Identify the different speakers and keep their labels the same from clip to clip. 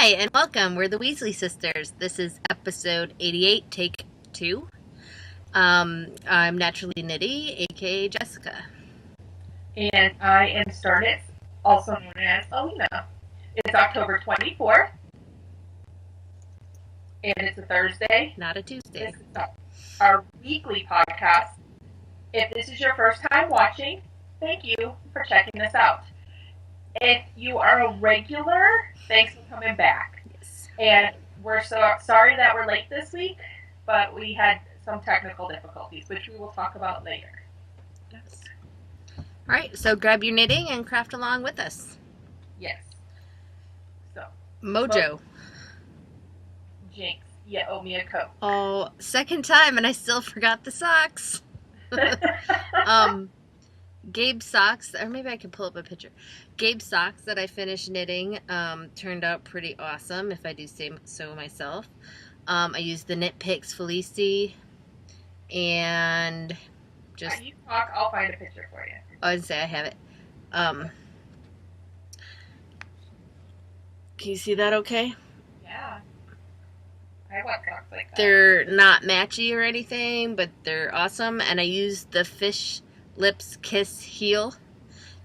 Speaker 1: Hi, and welcome. We're the Weasley sisters. This is episode 88, take 2. I'm Naturally Nitty, aka Jessica.
Speaker 2: And I am Starnitz, also known as Allena. It's October 24th, and it's a Thursday.
Speaker 1: Not a Tuesday.
Speaker 2: This is our weekly podcast. If this is your first time watching, thank you for checking us out. If you are a regular, thanks for coming back.
Speaker 1: Yes.
Speaker 2: And we're so sorry that we're late this week, but we had some technical difficulties, which we will talk about later.
Speaker 1: Yes. Alright, so grab your knitting and craft along with us.
Speaker 2: Yes. So.
Speaker 1: Mojo.
Speaker 2: Jinx, you owe me a coat.
Speaker 1: Oh, second time and I still forgot the socks. Gabe's socks, or maybe I can pull up a picture. Gabe's socks that I finished knitting turned out pretty awesome, if I do say so myself. I used the Knit Picks Felici, and just...
Speaker 2: You talk, I'll find a picture for you.
Speaker 1: I would say I have it. Can you see that okay?
Speaker 2: Yeah. I want socks like that.
Speaker 1: They're not matchy or anything, but they're awesome, and I used the Fish Lips Kiss heel.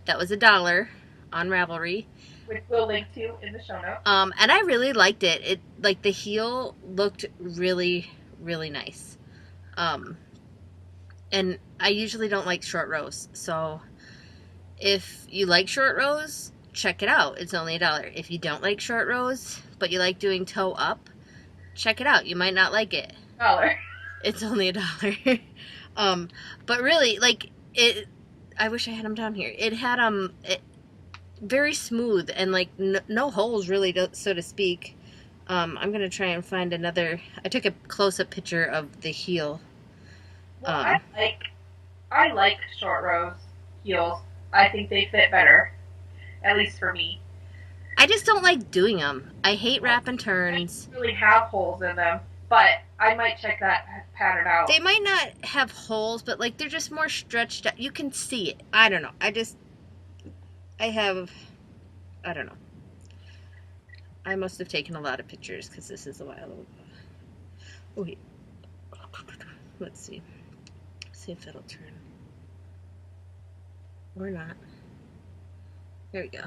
Speaker 1: That was $1 on Ravelry,
Speaker 2: which we'll link to in the show notes.
Speaker 1: And I really liked it. It, like, the heel looked really, really nice. And I usually don't like short rows, so if you like short rows, check it out. It's only $1. If you don't like short rows, but you like doing toe up, check it out. You might not like it.
Speaker 2: $1.
Speaker 1: It's only $1. But really, like, it, I wish I had them down here. It had very smooth and like no holes really, so to speak. I'm gonna try and find another. I took a close-up picture of the heel.
Speaker 2: Well, I like short rows heels. I think they fit better, at least for me.
Speaker 1: I just don't like doing them. I hate wrap and turns.
Speaker 2: They really have holes in them, but I might check that pattern out.
Speaker 1: They might not have holes, but like they're just more stretched out. You can see it. I don't know. I don't know. I must have taken a lot of pictures because this is a while ago. Oh, wait. Let's see. See if it'll turn. Or not. There we go.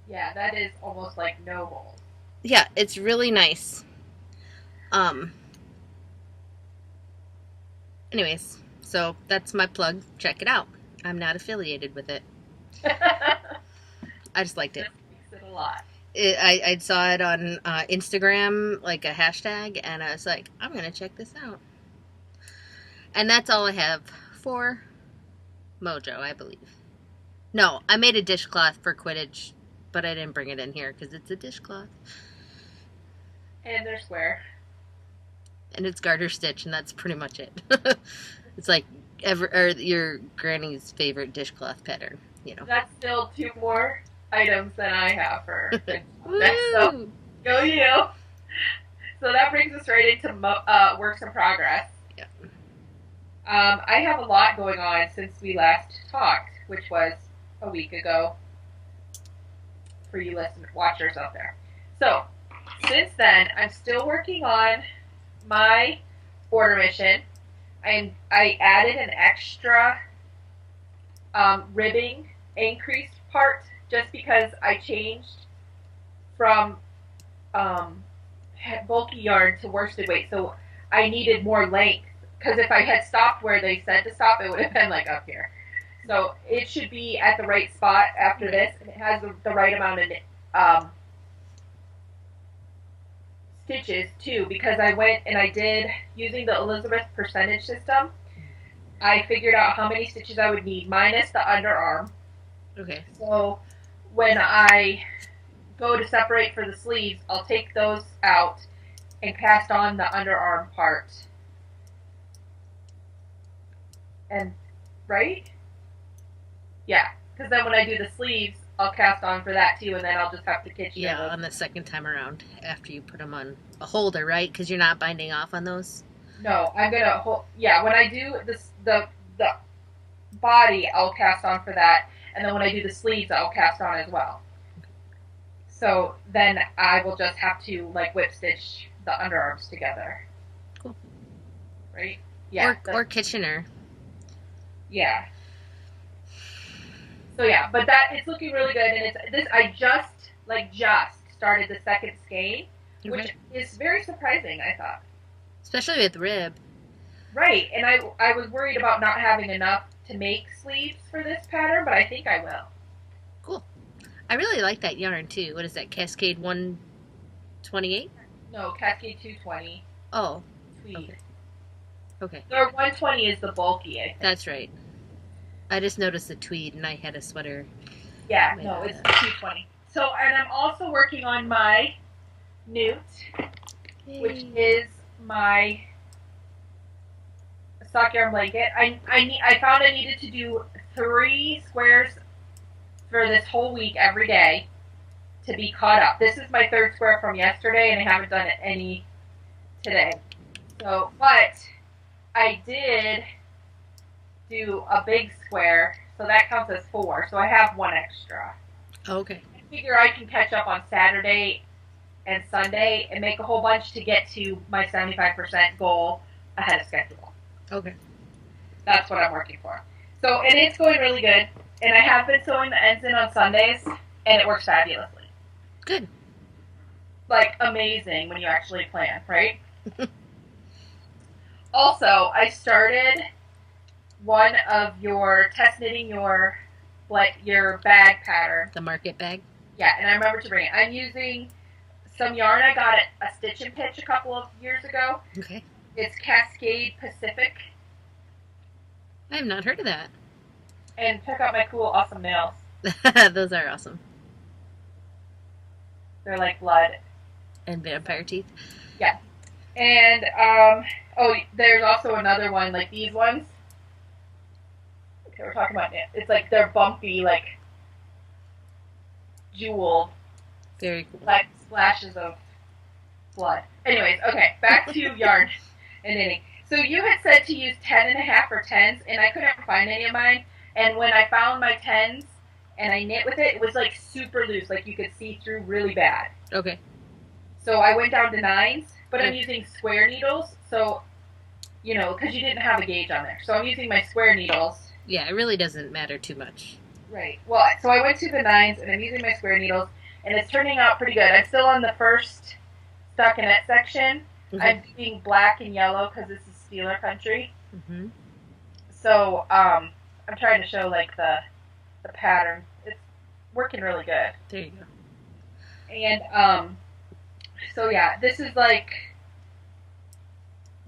Speaker 2: Yeah, that is almost like no holes.
Speaker 1: Yeah, it's really nice. Anyways, so that's my plug. Check it out. I'm not affiliated with it. I just liked it.
Speaker 2: That makes it a lot.
Speaker 1: I saw it on Instagram, like a hashtag, and I was like, I'm going to check this out. And that's all I have for Mojo, I believe. No, I made a dishcloth for Quidditch, but I didn't bring it in here because it's a dishcloth.
Speaker 2: And they're square.
Speaker 1: And it's garter stitch, and that's pretty much it. It's like your granny's favorite dishcloth pattern, you know.
Speaker 2: That's still 2 more items than I have for
Speaker 1: Woo!
Speaker 2: So go you. So that brings us right into works in progress.
Speaker 1: Yeah.
Speaker 2: I have a lot going on since we last talked, which was a week ago for you watchers out there. So since then, I'm still working on my order mission. I added an extra ribbing increased part just because I changed from bulky yarn to worsted weight, so I needed more length. Because if I had stopped where they said to stop, it would have been like up here. So it should be at the right spot after this, and it has the right amount of stitches too, because I went and I did, using the Elizabeth percentage system, I figured out how many stitches I would need minus the underarm.
Speaker 1: Okay.
Speaker 2: So when I go to separate for the sleeves, I'll take those out and cast on the underarm part. And, right? Yeah, because then when I do the sleeves, I'll cast on for that too, and then I'll just have to kitchen.
Speaker 1: Yeah, on the second time around after you put them on a holder, right? Because you're not binding off on those.
Speaker 2: No, I'm gonna hold. Yeah, when I do the body, I'll cast on for that, and then when I do the sleeves, I'll cast on as well. So then I will just have to like whip stitch the underarms together.
Speaker 1: Cool.
Speaker 2: Right? Yeah.
Speaker 1: Or Kitchener.
Speaker 2: Yeah. So yeah, but that it's looking really good, and it's this. I just started the second skein, which is very surprising. I thought,
Speaker 1: especially with rib.
Speaker 2: Right, and I was worried about not having enough to make sleeves for this pattern, but I think I will.
Speaker 1: Cool. I really like that yarn too. What is that? Cascade 128?
Speaker 2: No, Cascade 220.
Speaker 1: Oh.
Speaker 2: Tweed.
Speaker 1: Okay.
Speaker 2: The 120 is the bulky, I think.
Speaker 1: That's right. I just noticed the tweed, and I had a sweater.
Speaker 2: Yeah, no, it's 220. So, and I'm also working on my newt, which is my sock yarn blanket. I found I needed to do 3 squares for this whole week every day to be caught up. This is my 3rd square from yesterday, and I haven't done any today. So, but I did do a big square, so that counts as 4. So I have 1 extra.
Speaker 1: Okay.
Speaker 2: I figure I can catch up on Saturday and Sunday and make a whole bunch to get to my 75% goal ahead of schedule.
Speaker 1: Okay.
Speaker 2: That's what I'm working for. So, and it's going really good. And I have been sewing the ends in on Sundays, and it works fabulously.
Speaker 1: Good.
Speaker 2: Like, amazing when you actually plan, right? Also, I started one of your test knitting your bag pattern.
Speaker 1: The market bag?
Speaker 2: Yeah, and I remember to bring it. I'm using some yarn I got at a Stitch and Pitch a couple of years ago.
Speaker 1: Okay.
Speaker 2: It's Cascade Pacific.
Speaker 1: I have not heard of that.
Speaker 2: And check out my cool, awesome nails.
Speaker 1: Those are awesome.
Speaker 2: They're like blood.
Speaker 1: And vampire teeth?
Speaker 2: Yeah. And, oh, there's also another one, like these ones. Okay, we're talking about it. It's like they're bumpy, like jeweled.
Speaker 1: Very cool.
Speaker 2: Like splashes of blood. Anyways, okay, back to yarn and knitting. So you had said to use 10.5 or 10s, and I couldn't find any of mine. And when I found my 10s and I knit with it, it was like super loose, like you could see through really bad.
Speaker 1: Okay.
Speaker 2: So I went down to 9s, but I'm using square needles, so, you know, because you didn't have a gauge on there. So I'm using my square needles.
Speaker 1: Yeah, it really doesn't matter too much.
Speaker 2: Right. Well, so I went to the 9s, and I'm using my square needles, and it's turning out pretty good. I'm still on the first stockinette section.
Speaker 1: Okay.
Speaker 2: I'm doing black and yellow because this is Steeler country.
Speaker 1: Mm-hmm.
Speaker 2: So I'm trying to show, like, the pattern. It's working really good.
Speaker 1: There you go.
Speaker 2: And, so yeah, this is, like,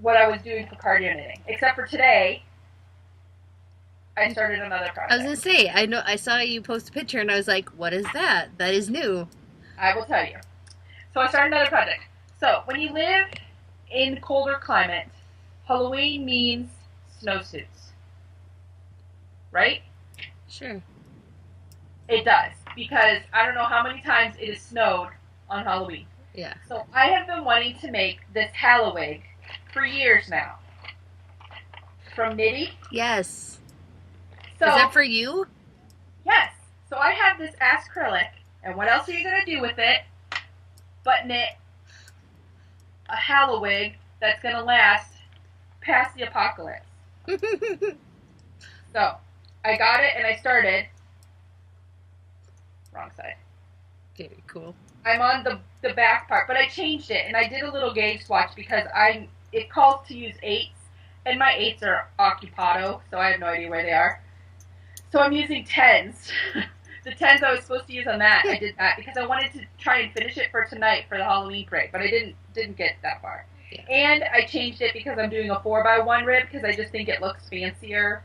Speaker 2: what I was doing for cardio knitting. Except for today, I started another project.
Speaker 1: I was going to say, I saw you post a picture, and I was like, what is that? That is new.
Speaker 2: I will tell you. So I started another project. So, when you live in colder climates, Halloween means snowsuits. Right?
Speaker 1: Sure.
Speaker 2: It does. Because I don't know how many times it has snowed on Halloween.
Speaker 1: Yeah.
Speaker 2: So I have been wanting to make this Hallowig for years now. From Knitty.
Speaker 1: Yes.
Speaker 2: So,
Speaker 1: is that for you?
Speaker 2: Yes. So I have this acrylic, and what else are you going to do with it but knit a Hallowig that's going to last past the apocalypse. So I got it and I started. Wrong side.
Speaker 1: Very cool.
Speaker 2: I'm on the back part, but I changed it and I did a little gauge swatch because it calls to use 8s, and my 8s are occupado, so I have no idea where they are. So I'm using 10s. The 10s I was supposed to use on that, I did that because I wanted to try and finish it for tonight for the Halloween parade, but I didn't get that far. Yeah. And I changed it because I'm doing a 4x1 rib because I just think it looks fancier.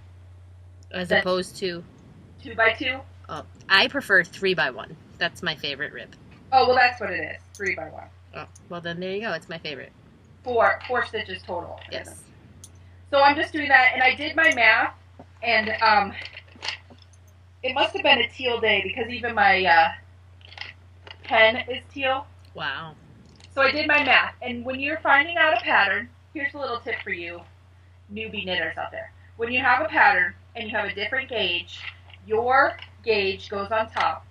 Speaker 1: As opposed to
Speaker 2: 2x2.
Speaker 1: Oh, I prefer 3x1. That's my favorite rib.
Speaker 2: Oh, well, that's what it is. 3x1.
Speaker 1: Oh, well, then there you go. It's my favorite.
Speaker 2: Four stitches total.
Speaker 1: Yes.
Speaker 2: So I'm just doing that, and I did my math, and it must have been a teal day because even my pen is teal.
Speaker 1: Wow.
Speaker 2: So I did my math, and when you're finding out a pattern, here's a little tip for you newbie knitters out there. When you have a pattern and you have a different gauge, your gauge goes on top,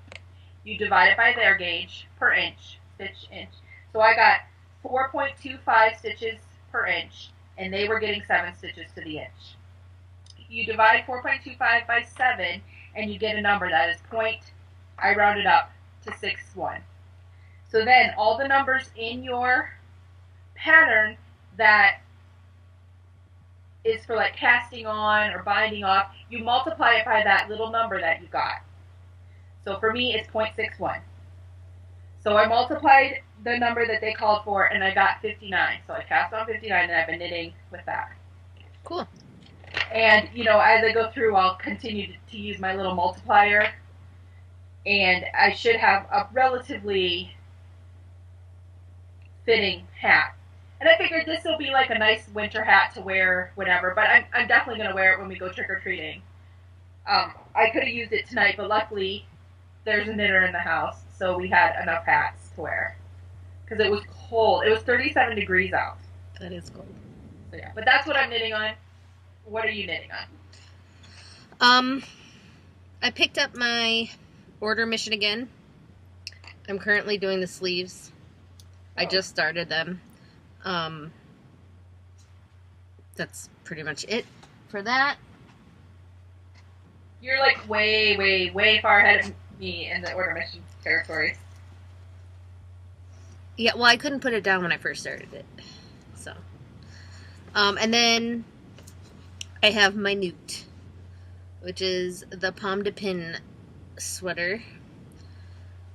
Speaker 2: You divide it by their gauge per inch, stitch inch. So I got 4.25 stitches per inch, and they were getting 7 stitches to the inch. You divide 4.25 by 7, and you get a number that is I rounded up to 6.1. So then all the numbers in your pattern that is for like casting on or binding off, you multiply it by that little number that you got. So for me, it's 0.61. So I multiplied the number that they called for, and I got 59. So I cast on 59, and I've been knitting with that.
Speaker 1: Cool.
Speaker 2: And, you know, as I go through, I'll continue to use my little multiplier. And I should have a relatively fitting hat. And I figured this will be like a nice winter hat to wear, whatever. But I'm definitely going to wear it when we go trick-or-treating. I could have used it tonight, but luckily there's a knitter in the house. So we had enough hats to wear. Because it was cold. It was 37 degrees out.
Speaker 1: That is cold.
Speaker 2: So yeah, but that's what I'm knitting on. What are you knitting on?
Speaker 1: I picked up my order mission again. I'm currently doing the sleeves. I just started them. That's pretty much it for that.
Speaker 2: You're like way, way, way far ahead of me in the order mission territory.
Speaker 1: Yeah, well, I couldn't put it down when I first started it. So, and then I have my newt, which is the Pomme de Pin sweater.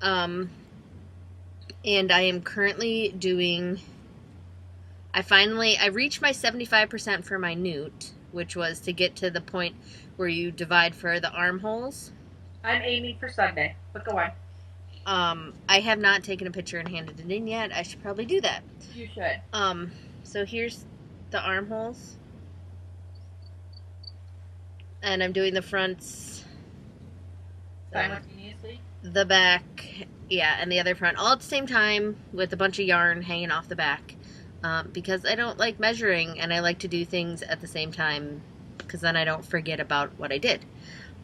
Speaker 1: And I am currently doing, I reached my 75% for my newt, which was to get to the point where you divide for the armholes.
Speaker 2: I'm aiming for Sunday, but go on.
Speaker 1: I have not taken a picture and handed it in yet. I should probably do that.
Speaker 2: You should.
Speaker 1: So here's the armholes. And I'm doing the fronts.
Speaker 2: Simultaneously?
Speaker 1: The back, yeah, and the other front. All at the same time with a bunch of yarn hanging off the back. Because I don't like measuring, and I like to do things at the same time, because then I don't forget about what I did.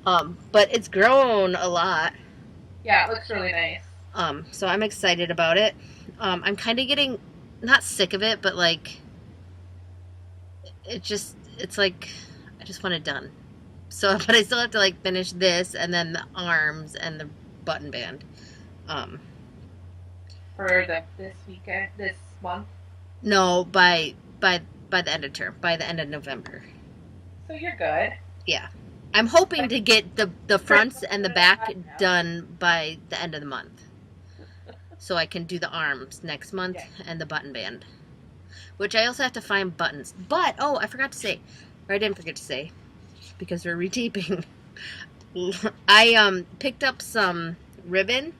Speaker 1: But it's grown a lot.
Speaker 2: Yeah, it looks really nice.
Speaker 1: So I'm excited about it. I'm kind of getting, not sick of it, but like, it's like, I just want it done. So, but I still have to like finish this, and then the arms and the button band.
Speaker 2: For this weekend, this month?
Speaker 1: No, by the end of term, by the end of November.
Speaker 2: So you're good.
Speaker 1: Yeah. I'm hoping to get the fronts and the back done by the end of the month. So I can do the arms next month and the button band. Which I also have to find buttons. But, oh, I forgot to say, or I didn't forget to say, because we're retaping. I picked up some ribbon.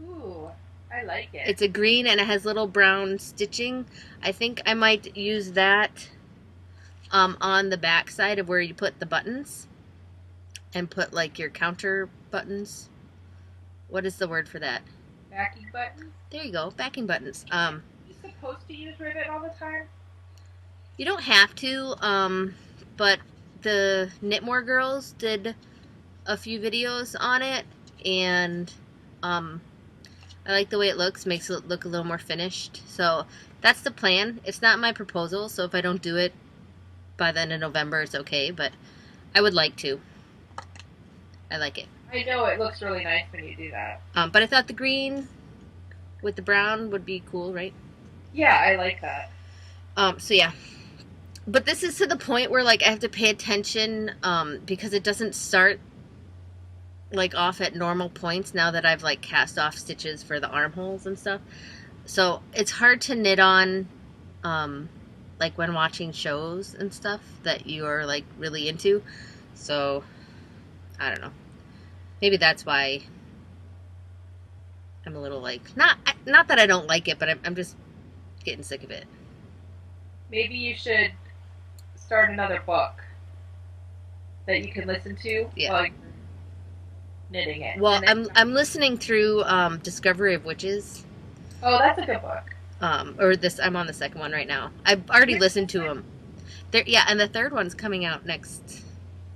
Speaker 2: Ooh, I like it.
Speaker 1: It's a green and it has little brown stitching. I think I might use that on the back side of where you put the buttons. And put like your counter buttons. What is the word for that?
Speaker 2: Backing buttons?
Speaker 1: There you go, backing buttons.
Speaker 2: You're supposed to use ribbon all the time?
Speaker 1: You don't have to, but the Knitmore girls did a few videos on it, and I like the way it looks. Makes it look a little more finished. So that's the plan. It's not my proposal, so if I don't do it by the end of November, it's okay, but I would like to. I like it.
Speaker 2: I know it looks really nice when you do that.
Speaker 1: But I thought the green with the brown would be cool, right?
Speaker 2: Yeah, I like that.
Speaker 1: So yeah. But this is to the point where like I have to pay attention because it doesn't start like off at normal points now that I've like cast off stitches for the armholes and stuff. So it's hard to knit on like when watching shows and stuff that you are like really into. So I don't know. Maybe that's why I'm a little like, not that I don't like it, but I'm just getting sick of it.
Speaker 2: Maybe you should start another book that you can listen to while you're knitting it.
Speaker 1: Well, I'm listening through Discovery of Witches.
Speaker 2: Oh, that's a good book.
Speaker 1: I'm on the second one right now. I've already listened to them. Yeah, and the third one's coming out next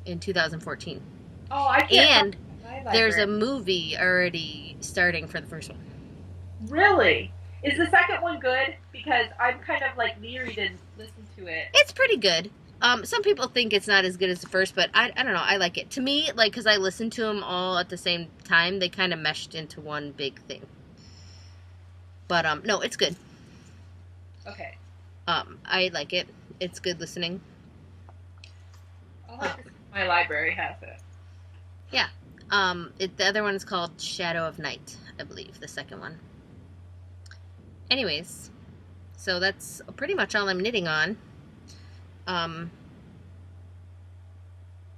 Speaker 1: in 2014.
Speaker 2: Oh, I can't.
Speaker 1: And there's a movie already starting for the first one.
Speaker 2: Really? Is the second one good? Because I'm kind of like leery to listen to it.
Speaker 1: It's pretty good. Some people think it's not as good as the first, but I don't know. I like it. To me, like, because I listened to them all at the same time, they kind of meshed into one big thing. But, no, it's good.
Speaker 2: Okay.
Speaker 1: I like it. It's good listening.
Speaker 2: I'll have to see if my library has it.
Speaker 1: Yeah. The other one is called Shadow of Night, I believe, the second one. Anyways, so that's pretty much all I'm knitting on.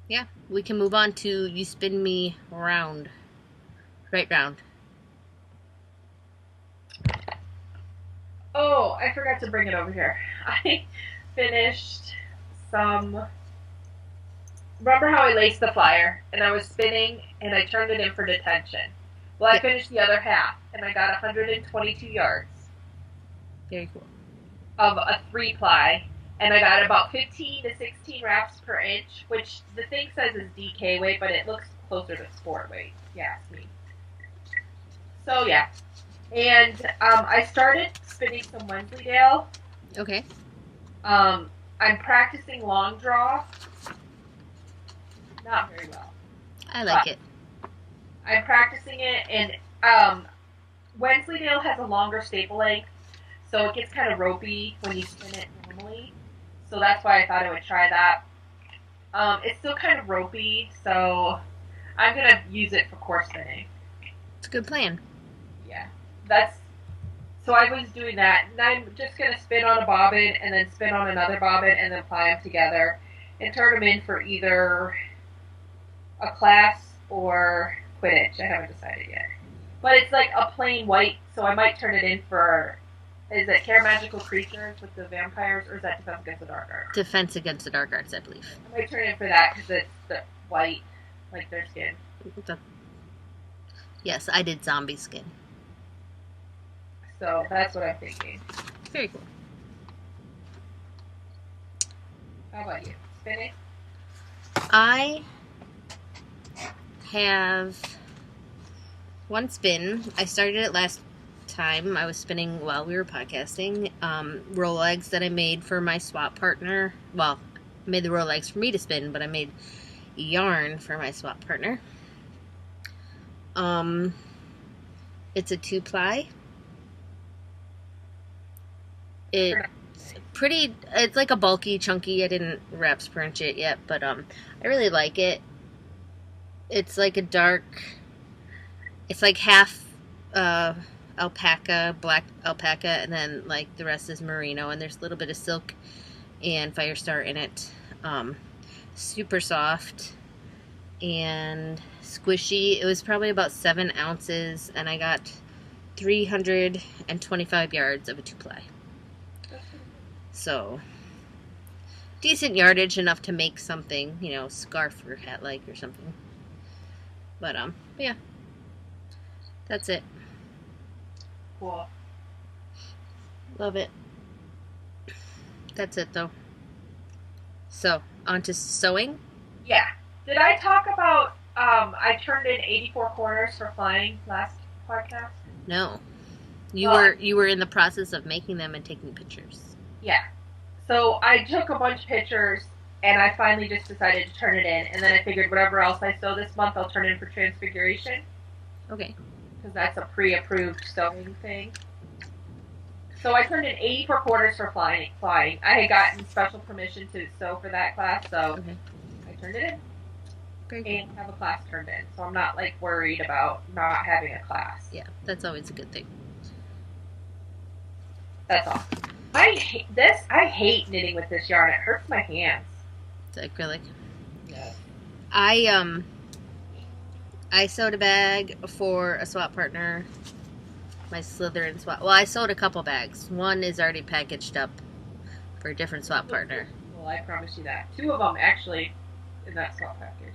Speaker 1: Yeah, we can move on to You Spin Me Round. Right round.
Speaker 2: Oh, I forgot to bring it over here. I finished some... Remember how I laced the flyer and I was spinning and I turned it in for detention? Well, I finished the other half and I got 122 yards.
Speaker 1: Very cool.
Speaker 2: Of a 3-ply, and I got about 15 to 16 wraps per inch, which the thing says is DK weight, but it looks closer to sport weight, if you ask me. So, yeah. And I started spinning some Wensleydale.
Speaker 1: Okay.
Speaker 2: I'm practicing long draw. Not very well.
Speaker 1: I like it.
Speaker 2: I'm practicing it, and Wensleydale has a longer staple length, so it gets kind of ropey when you spin it normally. So that's why I thought I would try that. It's still kind of ropey, so I'm going to use it for coarse spinning.
Speaker 1: It's a good plan.
Speaker 2: Yeah. So I was doing that, and I'm just going to spin on a bobbin, and then spin on another bobbin, and then ply them together, and turn them in for either a class or Quidditch. I haven't decided yet. But it's like a plain white, so I might turn it in for... Is it Care Magical Creatures with the vampires, or is that Defense Against the Dark Arts?
Speaker 1: Defense Against the Dark Arts, I believe.
Speaker 2: I might turn in for that because it's the white, like their skin.
Speaker 1: Yes, I did zombie skin.
Speaker 2: So that's what I'm thinking.
Speaker 1: Very cool.
Speaker 2: How about you? Spinning?
Speaker 1: I have one spin. I started it last time. I was spinning while we were podcasting. Roll eggs that I made for my swap partner. Well, I made the roll eggs for me to spin, but I made yarn for my swap partner. It's a 2-ply. It's like a bulky, chunky. I didn't wraps per inch it yet, but I really like it. It's like a dark, it's like half alpaca, black alpaca, and then like the rest is merino, and there's a little bit of silk and Firestar in it. Super soft and squishy. It was probably about 7 ounces, and I got 325 yards of a 2-ply. So, decent yardage, enough to make something, you know, scarf or hat like or something. But, yeah. That's it.
Speaker 2: Cool.
Speaker 1: Love it. That's it, though. So, on to sewing?
Speaker 2: Yeah. Did I talk about, I turned in 84 corners for flying last podcast?
Speaker 1: No. You were in the process of making them and taking pictures.
Speaker 2: Yeah. So I took a bunch of pictures, and I finally just decided to turn it in, and then I figured whatever else I sew this month, I'll turn in for Transfiguration.
Speaker 1: Okay.
Speaker 2: Because that's a pre-approved sewing thing. So I turned in 84 quarters for flying. I had gotten special permission to sew for that class, so I turned it in.
Speaker 1: Great.
Speaker 2: And have a class turned in, so I'm not like worried about not having a class.
Speaker 1: Yeah, that's always a good thing.
Speaker 2: That's all. I hate knitting with this yarn. It hurts my hands.
Speaker 1: It's acrylic.
Speaker 2: Yeah.
Speaker 1: I sewed a bag for a swap partner. My Slytherin swap. Well, I sewed a couple bags. One is already packaged up for a different swap partner.
Speaker 2: Well, I promise you that. 2 of them actually in that swap package.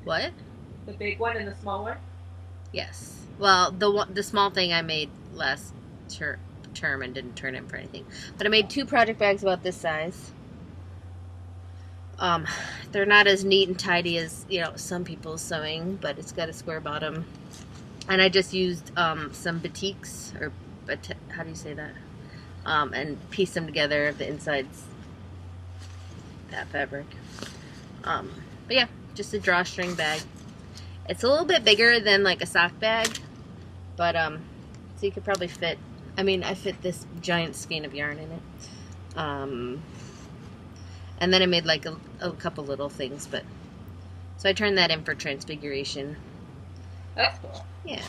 Speaker 1: What?
Speaker 2: The big one and the small one?
Speaker 1: Yes. Well, the small thing I made last term and didn't turn in for anything. But I made 2 project bags about this size. They're not as neat and tidy as, you know, some people's sewing, but it's got a square bottom. And I just used some batiks, or how do you say that? And pieced them together, the insides, that fabric. But yeah, just a drawstring bag. It's a little bit bigger than like a sock bag, but so you could probably fit, I mean, I fit this giant skein of yarn in it. And then I made like a couple little things, but so I turned that in for transfiguration.
Speaker 2: That's cool.
Speaker 1: Yeah.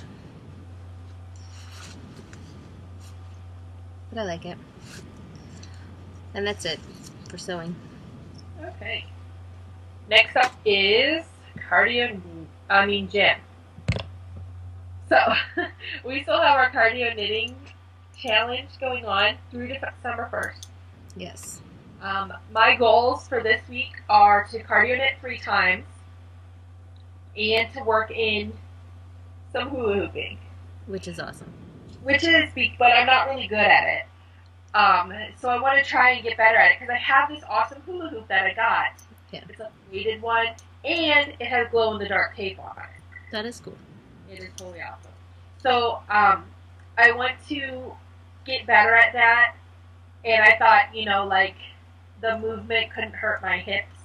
Speaker 1: But I like it. And that's it for sewing.
Speaker 2: Okay. Next up is gym. So, we still have our cardio knitting challenge going on through December 1st.
Speaker 1: Yes.
Speaker 2: My goals for this week are to cardio knit 3 times and to work in some hula hooping.
Speaker 1: Which is awesome.
Speaker 2: But I'm not really good at it. So I want to try and get better at it because I have this awesome hula hoop that I got.
Speaker 1: Yeah.
Speaker 2: It's a weighted one, and it has glow-in-the-dark tape on it.
Speaker 1: That is cool.
Speaker 2: It is totally awesome. So I want to get better at that, and I thought, like, the movement couldn't hurt my hips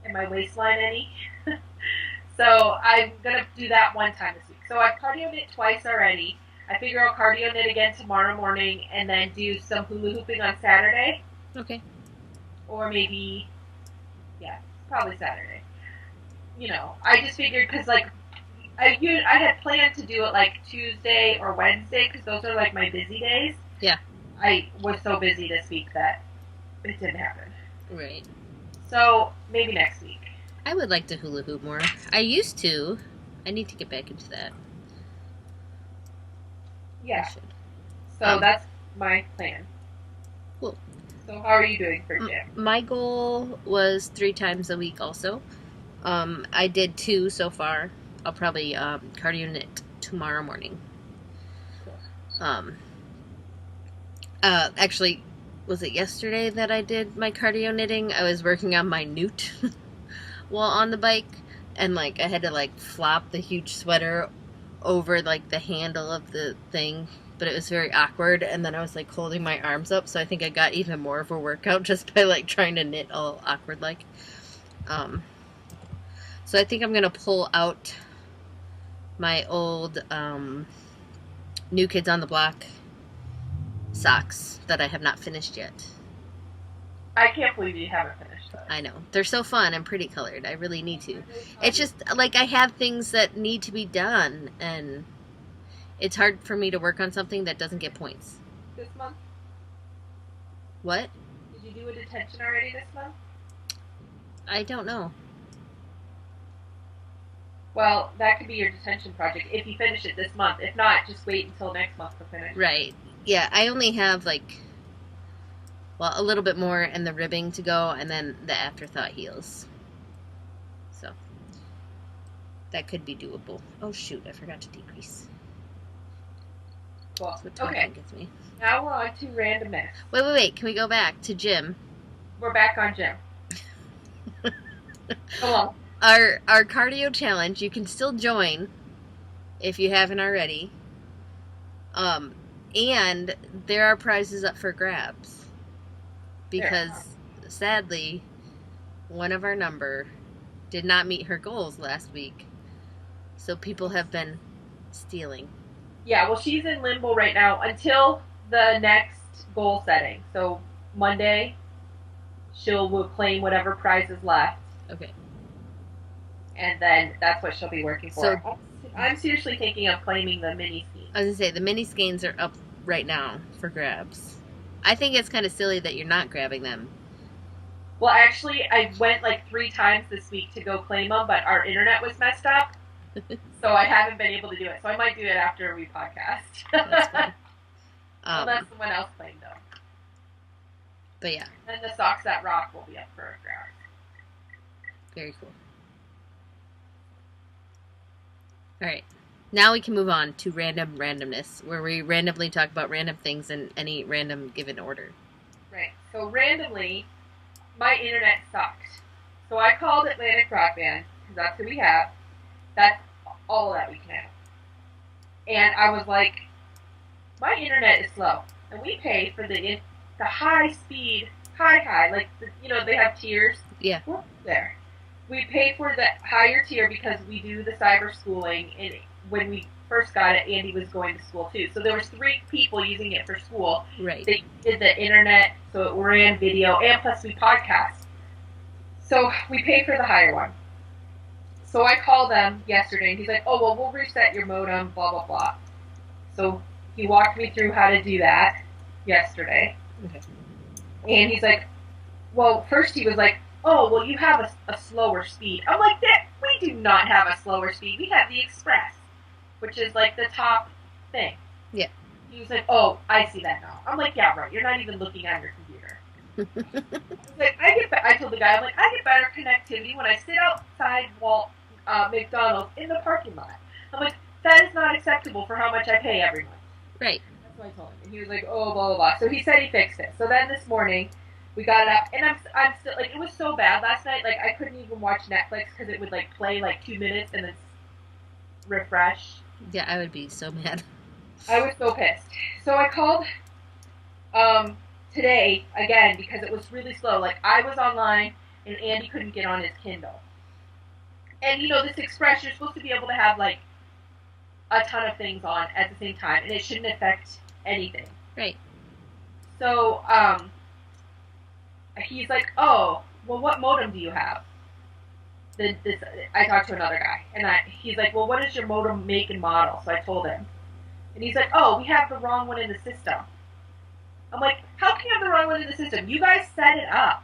Speaker 2: and my waistline any. So I'm going to do that 1 time this week. So I've cardio knit twice already. I figure I'll cardio knit again tomorrow morning and then do some hula hooping on Saturday.
Speaker 1: Okay.
Speaker 2: Or maybe, probably Saturday. I just figured because, like, I had planned to do it, like, Tuesday or Wednesday because those are, like, my busy days.
Speaker 1: Yeah.
Speaker 2: I was so busy this week that it didn't happen.
Speaker 1: Right.
Speaker 2: So, maybe next week.
Speaker 1: I would like to hula hoop more. I used to. I need to get back into that.
Speaker 2: Yeah. So that's my plan.
Speaker 1: Cool.
Speaker 2: So how are you doing for gym?
Speaker 1: My goal was 3 times a week also. I did 2 so far. I'll probably cardio knit tomorrow morning. Cool. Actually, was it yesterday that I did my cardio knitting? I was working on my newt while on the bike, and like I had to like flop the huge sweater over like the handle of the thing, but it was very awkward, and then I was like holding my arms up, so I think I got even more of a workout just by like trying to knit all awkward like. So I think I'm gonna pull out my old New Kids on the Block socks that I have not finished yet.
Speaker 2: I can't believe you haven't finished those.
Speaker 1: I know. They're so fun and pretty colored. I really need to. It's just, like, I have things that need to be done, and it's hard for me to work on something that doesn't get points.
Speaker 2: This month?
Speaker 1: What?
Speaker 2: Did you do a detention already this month?
Speaker 1: I don't know.
Speaker 2: Well, that could be your detention project if you finish it this month. If not, just wait until next month to finish.
Speaker 1: Right. Yeah, I only have, like, well, a little bit more in the ribbing to go, and then the afterthought heels. So, that could be doable. Oh, shoot, I forgot to decrease.
Speaker 2: Cool.
Speaker 1: That's what talking gets me.
Speaker 2: Now we're on to randomness.
Speaker 1: Wait. Can we go back to gym?
Speaker 2: We're back on gym. Come on.
Speaker 1: Our cardio challenge, you can still join if you haven't already. And there are prizes up for grabs. Because, sadly, one of our number did not meet her goals last week. So people have been stealing.
Speaker 2: Yeah, well, she's in limbo right now until the next goal setting. So Monday, will claim whatever prize is left.
Speaker 1: Okay.
Speaker 2: And then that's what she'll be working for.
Speaker 1: So,
Speaker 2: I'm seriously thinking of claiming the mini skeins.
Speaker 1: I was going to say, the mini skeins are up right now for grabs. I think it's kind of silly that you're not grabbing them.
Speaker 2: Well, actually, I went like 3 times this week to go claim them, but our internet was messed up. So I haven't been able to do it. So I might do it after we podcast.
Speaker 1: That's fine.
Speaker 2: Unless someone else claimed them.
Speaker 1: But yeah.
Speaker 2: And the socks that rock will be up for a grab.
Speaker 1: Very cool. Alright. Now we can move on to random randomness, where we randomly talk about random things in any random given order.
Speaker 2: Right. So randomly, my internet sucked. So I called Atlantic Broadband, because that's who we have. That's all that we can have. And I was like, my internet is slow, and we pay for the high speed, like they have tiers.
Speaker 1: Yeah.
Speaker 2: We're there. We pay for the higher tier because we do the cyber schooling, and when we first got it, Andy was going to school too. So there was 3 people using it for school.
Speaker 1: Right.
Speaker 2: They did the internet, so it ran video, and plus we podcast. So we paid for the higher one. So I called them yesterday, and he's like, oh, well, we'll reset your modem, blah, blah, blah. So he walked me through how to do that yesterday.
Speaker 1: Okay.
Speaker 2: And he's like, well, first he was like, oh, well, you have a slower speed. I'm like, we do not have a slower speed. We have the Express, which is like the top thing.
Speaker 1: Yeah.
Speaker 2: He was like, oh, I see that now. I'm like, yeah, right. You're not even looking at your computer. I told the guy, I'm like, I get better connectivity when I sit outside McDonald's in the parking lot. I'm like, that is not acceptable for how much I pay every month.
Speaker 1: Right.
Speaker 2: That's what I told him. And he was like, oh, blah, blah, blah. So he said he fixed it. So then this morning, we got it up, and I'm still, like, it was so bad last night, like, I couldn't even watch Netflix because it would, like, play, like, 2 minutes and then refresh.
Speaker 1: Yeah, I would be so mad.
Speaker 2: I was so pissed. So I called today, again, because it was really slow. Like, I was online, and Andy couldn't get on his Kindle. And, this Express, you're supposed to be able to have, like, a ton of things on at the same time, and it shouldn't affect anything.
Speaker 1: Right.
Speaker 2: So, he's like, oh, well, what modem do you have? I talked to another guy, and he's like, well, what is your modem make and model? So I told him. And he's like, oh, we have the wrong one in the system. I'm like, how can you have the wrong one in the system? You guys set it up.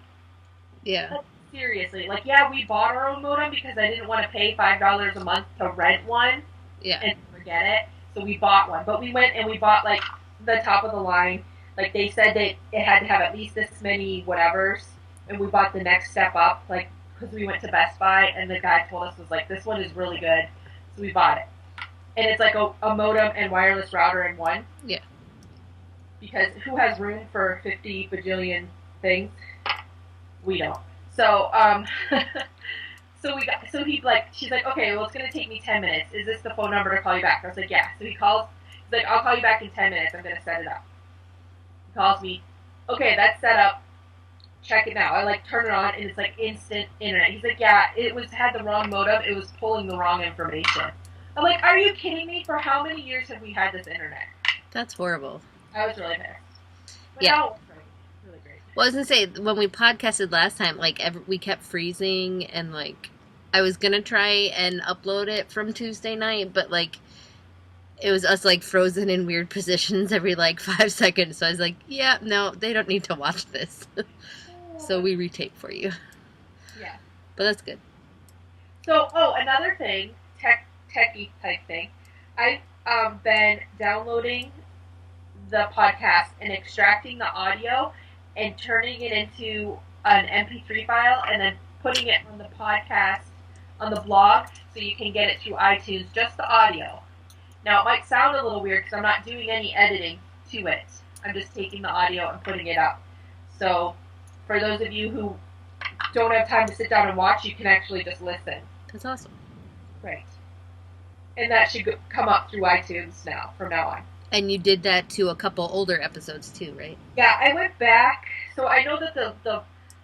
Speaker 1: Yeah.
Speaker 2: Like, seriously. Like, yeah, we bought our own modem because I didn't want to pay $5 a month to rent one.
Speaker 1: Yeah.
Speaker 2: And forget it. So we bought one. But we went and we bought, like, the top of the line. Like, they said that it had to have at least this many whatevers. And we bought the next step up, like, because we went to Best Buy, and the guy told us, was like, this one is really good. So we bought it. And it's like a modem and wireless router in one.
Speaker 1: Yeah.
Speaker 2: Because who has room for 50 bajillion things? We don't. So, she's like, okay, well, it's going to take me 10 minutes. Is this the phone number to call you back? I was like, yeah. So he calls. He's like, I'll call you back in 10 minutes. I'm going to set it up. He calls me. Okay, that's set up. Check it now. I, like, turn it on, and it's, like, instant internet. He's like, yeah, had the wrong modem. It was pulling the wrong information. I'm like, are you kidding me? For how many years have we had this internet?
Speaker 1: That's horrible.
Speaker 2: I was really pissed. But
Speaker 1: yeah.
Speaker 2: Now it was really great.
Speaker 1: Well, I was going to say, when we podcasted last time, like, we kept freezing, and, like, I was going to try and upload it from Tuesday night, but, like, it was us, like, frozen in weird positions every, like, 5 seconds. So I was like, yeah, no, they don't need to watch this. So we retape for you.
Speaker 2: Yeah.
Speaker 1: But that's good.
Speaker 2: So, another thing, techie type thing. I've been downloading the podcast and extracting the audio and turning it into an MP3 file and then putting it on the podcast, on the blog, so you can get it through iTunes, just the audio. Now, it might sound a little weird because I'm not doing any editing to it. I'm just taking the audio and putting it up. So, for those of you who don't have time to sit down and watch, you can actually just listen.
Speaker 1: That's awesome.
Speaker 2: Right. And that should come up through iTunes now, from now on.
Speaker 1: And you did that to a couple older episodes too, right?
Speaker 2: Yeah, I went back. So I know that the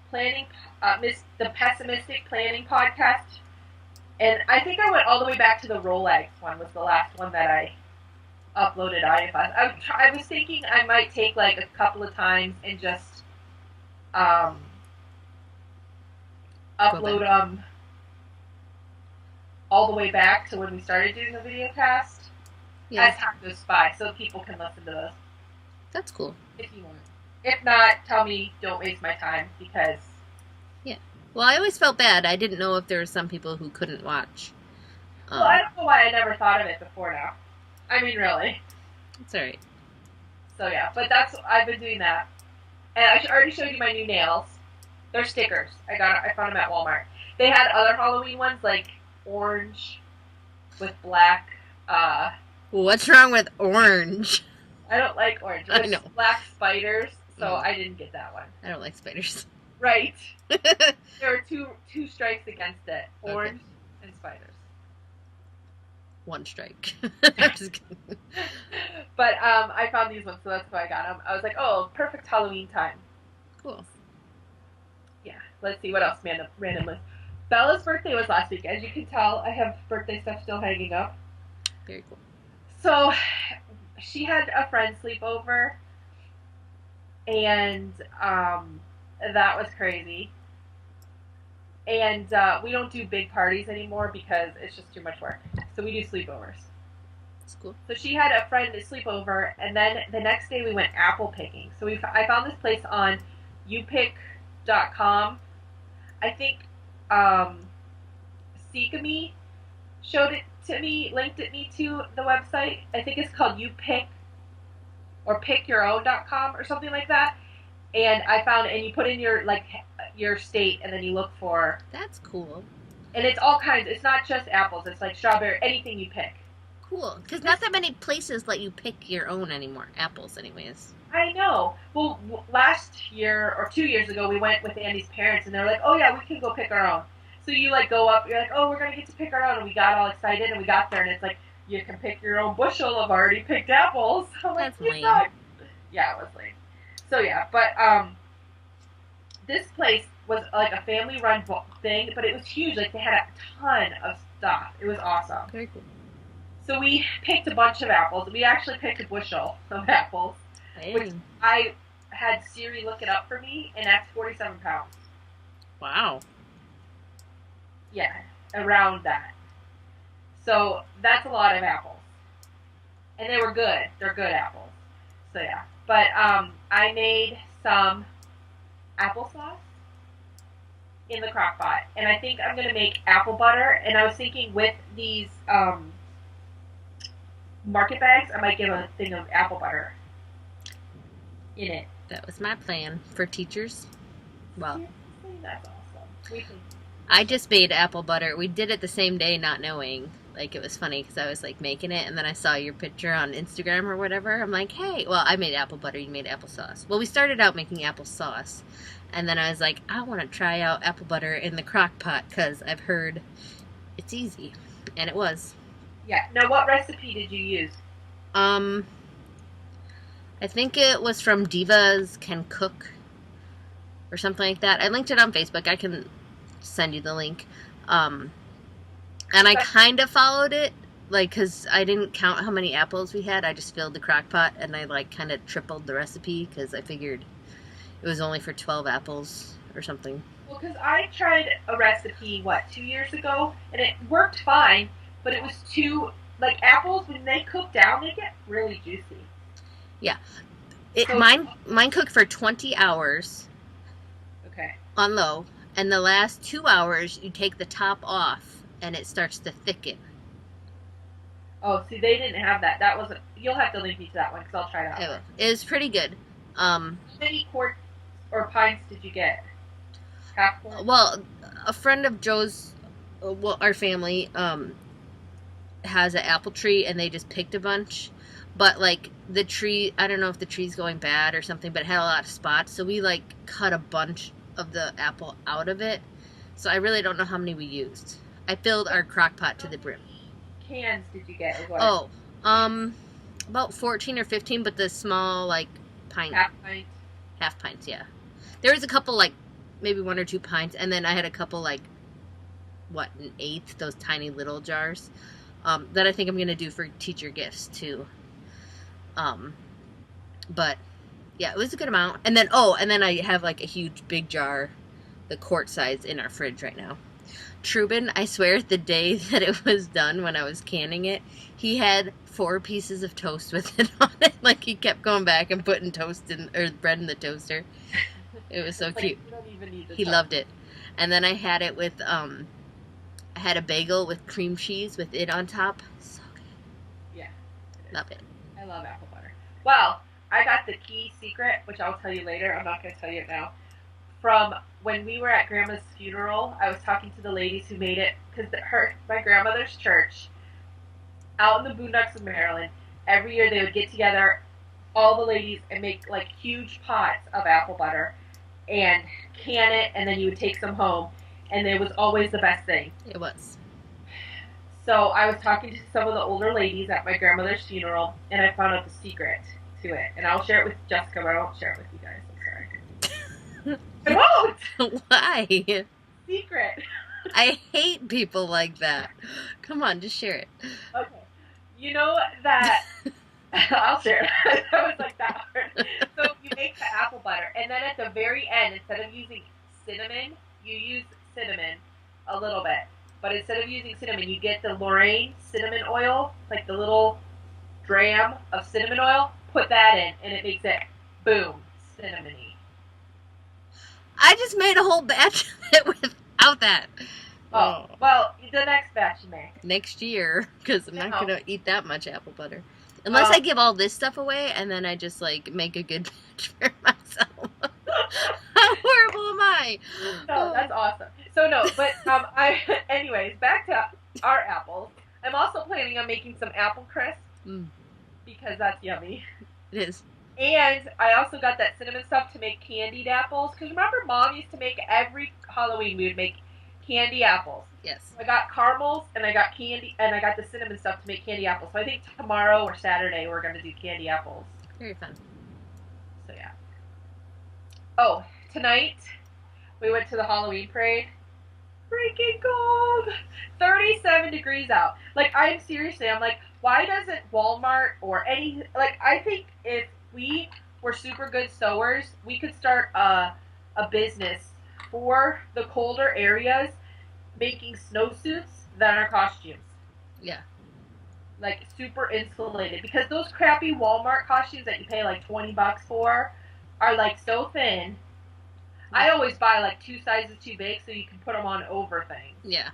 Speaker 2: planning, the pessimistic planning podcast, and I think I went all the way back to the Rolex one, was the last one that I uploaded audio files. I was thinking I might take like a couple of times and just upload them all the way back to when we started doing the video cast.
Speaker 1: Yeah.
Speaker 2: As time goes by, so people can listen to those.
Speaker 1: That's cool.
Speaker 2: If you want. If not, tell me don't waste my time, because...
Speaker 1: Yeah. Well, I always felt bad. I didn't know if there were some people who couldn't watch.
Speaker 2: Well, I don't know why I never thought of it before now. I mean, really.
Speaker 1: It's alright.
Speaker 2: So, yeah. But I've been doing that. And I already showed you my new nails. They're stickers. I found them at Walmart. They had other Halloween ones, like orange with black,
Speaker 1: What's wrong with orange?
Speaker 2: I don't like orange.
Speaker 1: I know.
Speaker 2: Black spiders, so I didn't get that one.
Speaker 1: I don't like spiders.
Speaker 2: Right. There were two strikes against it. Orange and spiders.
Speaker 1: one strike. I'm just kidding.
Speaker 2: But I found these ones, so that's why I got them. I was like, oh, perfect Halloween time.
Speaker 1: Cool.
Speaker 2: Yeah. Let's see what else random list. Bella's birthday was last week. As you can tell, I have birthday stuff still hanging up.
Speaker 1: Very cool.
Speaker 2: So she had a friend sleep over, and that was crazy. And we don't do big parties anymore because it's just too much work. So we do sleepovers.
Speaker 1: That's cool.
Speaker 2: So she had a friend to sleep over, and then the next day we went apple picking. So I found this place on upick.com. I think Seekame showed it to me, linked it me to the website. I think it's called upick or pickyourown.com or something like that. And I found, and you put in your state, and then you look for.
Speaker 1: That's cool.
Speaker 2: And it's all kinds. It's not just apples. It's like strawberry, anything you pick.
Speaker 1: Cool. Because not that many places let you pick your own anymore. Apples, anyways.
Speaker 2: I know. Well, last year or 2 years ago, we went with Andy's parents, and they're like, "Oh yeah, we can go pick our own." So you like go up. You're like, "Oh, we're gonna get to pick our own," and we got all excited, and we got there, and it's like you can pick your own bushel of already picked apples. I'm
Speaker 1: That's
Speaker 2: like,
Speaker 1: lame.
Speaker 2: Yeah, it was lame. So yeah, but this place was like a family-run thing, but it was huge. Like they had a ton of stuff. It was awesome.
Speaker 1: Very cool.
Speaker 2: So we picked a bunch of apples. We actually picked a bushel of apples, which I had Siri look it up for me, and that's 47 pounds.
Speaker 1: Wow.
Speaker 2: Yeah, around that. So that's a lot of apples. And they were good. They're good apples. So yeah. But I made some applesauce in the crock pot. And I think I'm going to make apple butter. And I was thinking with these market bags, I might give a thing of apple butter in it.
Speaker 1: That was my plan for teachers. Well,
Speaker 2: that's awesome.
Speaker 1: I just made apple butter. We did it the same day, not knowing. Like, it was funny because I was, like, making it, and then I saw your picture on Instagram or whatever. I'm like, hey. Well, I made apple butter. You made applesauce. Well, we started out making applesauce, and then I was like, I want to try out apple butter in the crock pot because I've heard it's easy. And it was.
Speaker 2: Yeah. Now, what recipe did you use?
Speaker 1: I think it was from Divas Can Cook or something like that. I linked it on Facebook. I can send you the link. And I kind of followed it, like, because I didn't count how many apples we had. I just filled the crock pot, and I, like, kind of tripled the recipe because I figured it was only for 12 apples or something.
Speaker 2: Well, because I tried a recipe, 2 years ago, and it worked fine, but it was too, like, apples, when they cook down, they get really juicy.
Speaker 1: Yeah. Mine cooked for 20 hours.
Speaker 2: Okay.
Speaker 1: On low, and the last 2 hours, you take the top off, and it starts to thicken.
Speaker 2: Oh, see, they didn't have that. That wasn't. You'll have to link me to that one because I'll try that.
Speaker 1: It was pretty good.
Speaker 2: How many quarts or pints did you get? Half quart?
Speaker 1: Well, a friend of Joe's, our family, has an apple tree, and they just picked a bunch. But, like, the tree, I don't know if the tree's going bad or something, but it had a lot of spots, so we, like, cut a bunch of the apple out of it. So I really don't know how many we used. I filled our crock pot to the brim.
Speaker 2: Cans did you get?
Speaker 1: Oh, about 14 or 15, but the small, like, pint.
Speaker 2: Half pint?
Speaker 1: Half pints, yeah. There was a couple, like, maybe 1 or 2 pints, and then I had a couple, like, an eighth, those tiny little jars, that I think I'm going to do for teacher gifts, too. But, yeah, it was a good amount. And then I have, like, a huge, big jar, the quart size, in our fridge right now. Truben, I swear, the day that it was done, when I was canning it, he had 4 pieces of toast with it on it. Like, he kept going back and putting bread in the toaster. It was so cute.
Speaker 2: You don't even need
Speaker 1: he loved it. And then I had it with, I had a bagel with cream cheese with it on top. So good.
Speaker 2: Yeah.
Speaker 1: Love it.
Speaker 2: I love apple butter. Well, I got the key secret, which I'll tell you later. I'm not going to tell you it now. From when we were at Grandma's funeral, I was talking to the ladies who made it, because my grandmother's church, out in the boondocks of Maryland, every year they would get together, all the ladies, and make, like, huge pots of apple butter, and can it, and then you would take some home, and it was always the best thing.
Speaker 1: It was.
Speaker 2: So I was talking to some of the older ladies at my grandmother's funeral, and I found out the secret to it. And I'll share it with Jessica, but I won't share it with you guys. I'm sorry. I won't!
Speaker 1: Why?
Speaker 2: Secret.
Speaker 1: I hate people like that. Come on, just share it.
Speaker 2: Okay. You know that... I'll share it. That was like that hard. So you make the apple butter, and then at the very end, instead of using cinnamon, you use cinnamon a little bit. But instead of using cinnamon, you get the Lorraine cinnamon oil, like the little dram of cinnamon oil. Put that in, and it makes it, boom, cinnamony.
Speaker 1: I just made a whole batch of it without that.
Speaker 2: Oh, well, the next batch you make.
Speaker 1: Next year, because I'm not
Speaker 2: No.
Speaker 1: going to eat that much apple butter. Unless I give all this stuff away, and then I just, like, make a good batch for myself. How horrible am I?
Speaker 2: No, that's awesome. So, no, but, anyways, back to our apples. I'm also planning on making some apple crisp, because that's yummy.
Speaker 1: It is.
Speaker 2: And I also got that cinnamon stuff to make candied apples. Because remember, Mom used to make every Halloween, we would make candy apples.
Speaker 1: Yes.
Speaker 2: I got caramels, and I got candy, and I got the cinnamon stuff to make candy apples. So I think tomorrow or Saturday we're going to do candy apples.
Speaker 1: Very fun.
Speaker 2: So yeah. Oh, tonight we went to the Halloween parade. Freaking cold! 37 degrees out. Like, I'm like, why doesn't Walmart or any, like, I think if we were super good sewers, we could start a business for the colder areas making snowsuits that are costumes.
Speaker 1: Yeah.
Speaker 2: Like, super insulated. Because those crappy Walmart costumes that you pay like $20 for are like so thin. I always buy like 2 sizes too big so you can put them on over things.
Speaker 1: Yeah.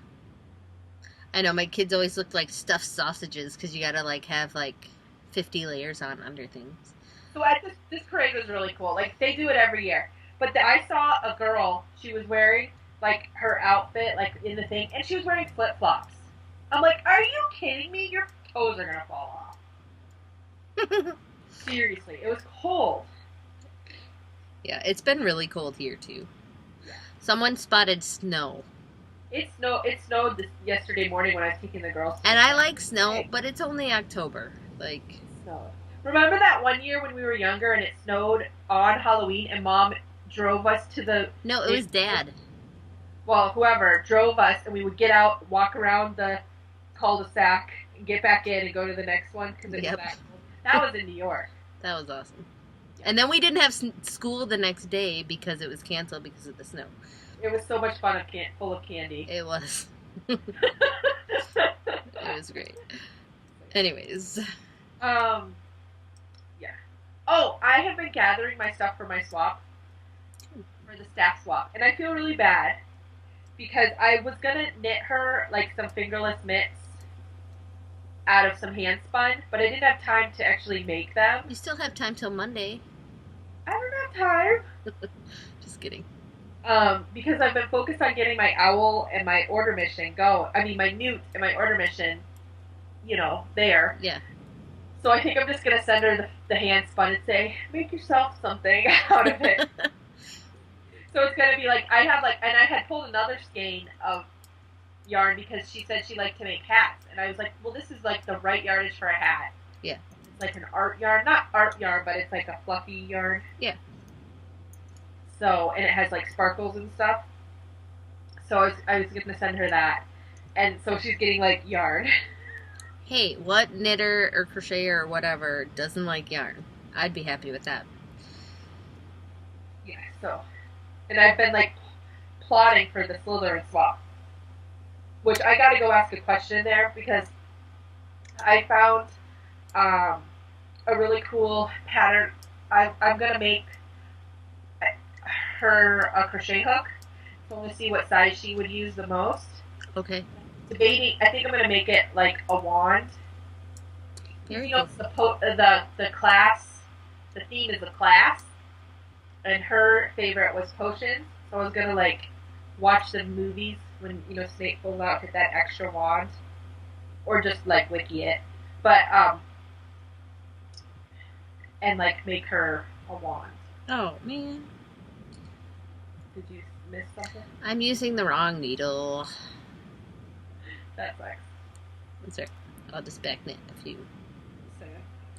Speaker 1: I know, my kids always look like stuffed sausages because you gotta like have like 50 layers on under things.
Speaker 2: So at this parade was really cool. Like, they do it every year. But I saw a girl, she was wearing like her outfit like in the thing, and she was wearing flip-flops. I'm like, are you kidding me? Your toes are gonna fall off. Seriously, it was cold.
Speaker 1: Yeah, it's been really cold here too.
Speaker 2: Yeah.
Speaker 1: Someone spotted snow.
Speaker 2: It snowed yesterday morning when I was taking the girls.
Speaker 1: And I like snow, but it's only October. Like,
Speaker 2: snow. Remember that one year when we were younger and it snowed on Halloween and Mom drove us to the...
Speaker 1: No, it was Dad.
Speaker 2: Well, whoever drove us, and we would get out, walk around the cul-de-sac, and get back in and go to the next one because it was that cold. That was in New York.
Speaker 1: That was awesome. And then we didn't have school the next day because it was canceled because of the snow.
Speaker 2: It was so much fun, full of candy.
Speaker 1: It was. It was great. Anyways.
Speaker 2: Yeah. Oh, I have been gathering my stuff for my swap. For the staff swap. And I feel really bad. Because I was going to knit her, like, some fingerless mitts out of some hand spun. But I didn't have time to actually make them.
Speaker 1: You still have time till Monday.
Speaker 2: I don't have time.
Speaker 1: Just kidding.
Speaker 2: Because I've been focused on getting my owl and my order mission my newt and my order mission, there.
Speaker 1: Yeah.
Speaker 2: So I think I'm just going to send her the hand spun and say, make yourself something out of it. So it's going to be like, and I had pulled another skein of yarn because she said she liked to make hats. And I was like, well, this is like the right yardage for a hat.
Speaker 1: Yeah.
Speaker 2: It's like an art yarn, not art yarn, but it's like a fluffy yarn.
Speaker 1: Yeah.
Speaker 2: So, and it has like sparkles and stuff. So I was going to send her that. And so she's getting like yarn.
Speaker 1: Hey, what knitter or crocheter or whatever doesn't like yarn? I'd be happy with that.
Speaker 2: Yeah, so. And I've been like plotting for the Slytherin swap. Which I got to go ask a question there because I found a really cool pattern. I'm going to make her a crochet hook. So I'm going to see what size she would use the most.
Speaker 1: Okay.
Speaker 2: Debating, I think I'm going to make it like a wand.
Speaker 1: Very cool.
Speaker 2: It's the class, the theme is a class. And her favorite was potions. So I was going to like watch the movies when, Snape pulls out with that extra wand. Or just like wiki it. But, and like make her a wand.
Speaker 1: Oh, man.
Speaker 2: Did you miss something?
Speaker 1: I'm using the wrong needle.
Speaker 2: That sucks.
Speaker 1: That's right. I'll just back knit a few
Speaker 2: So,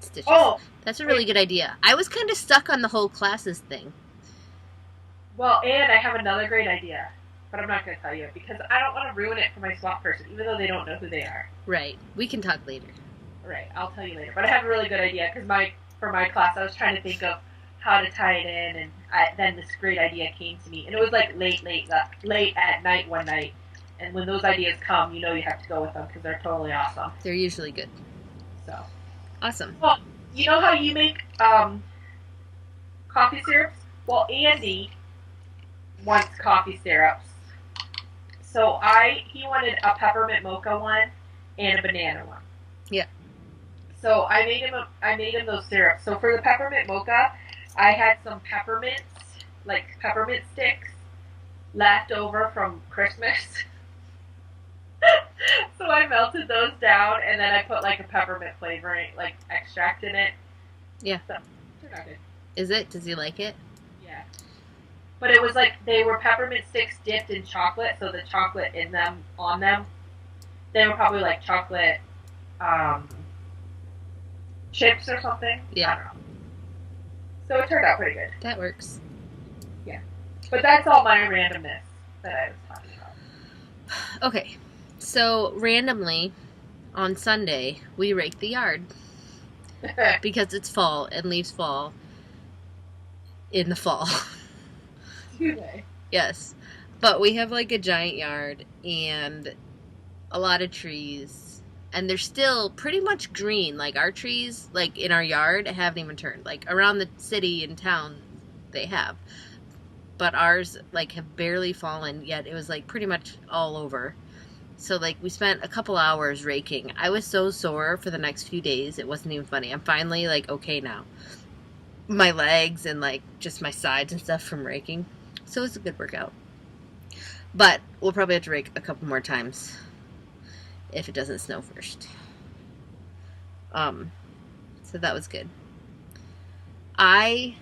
Speaker 1: stitches.
Speaker 2: oh,
Speaker 1: That's a really good idea. I was kind of stuck on the whole classes thing.
Speaker 2: well, and I have another great idea, but I'm not going to tell you because I don't want to ruin it for my swap person, even though they don't know who they are.
Speaker 1: Right. We can talk later.
Speaker 2: Right, I'll tell you later. But I have a really good idea because for my class, I was trying to think of how to tie it in, and then this great idea came to me, and it was like late at night one night. And when those ideas come, you know you have to go with them because they're totally awesome.
Speaker 1: They're usually good.
Speaker 2: So
Speaker 1: awesome.
Speaker 2: Well, you know how you make coffee syrups? Well, Andy wants coffee syrups. So he wanted a peppermint mocha one and a banana one.
Speaker 1: Yeah.
Speaker 2: So I made him those syrups. So for the peppermint mocha, I had some peppermint sticks left over from Christmas. So I melted those down and then I put like a peppermint flavoring, like extract in it.
Speaker 1: Yeah.
Speaker 2: So turned out good.
Speaker 1: Is it? Does he like it?
Speaker 2: Yeah. But it was like they were peppermint sticks dipped in chocolate, so the chocolate on them, they were probably like chocolate chips or something.
Speaker 1: Yeah.
Speaker 2: I don't know. So it turned out pretty good.
Speaker 1: That works.
Speaker 2: Yeah. But that's all my randomness that I was talking about.
Speaker 1: Okay. So randomly on Sunday we rake the yard because it's fall and leaves fall in the fall.
Speaker 2: Do they?
Speaker 1: Yes. But we have like a giant yard and a lot of trees, and they're still pretty much green. Like our trees, like in our yard, haven't even turned. Like around the city and town, they have. But ours like have barely fallen yet. It was like pretty much all over. So like we spent a couple hours raking. I was so sore for the next few days. It wasn't even funny. I'm finally like okay now. My legs and like just my sides and stuff from raking. So it's a good workout. But we'll probably have to rake a couple more times if it doesn't snow first. So that was good. I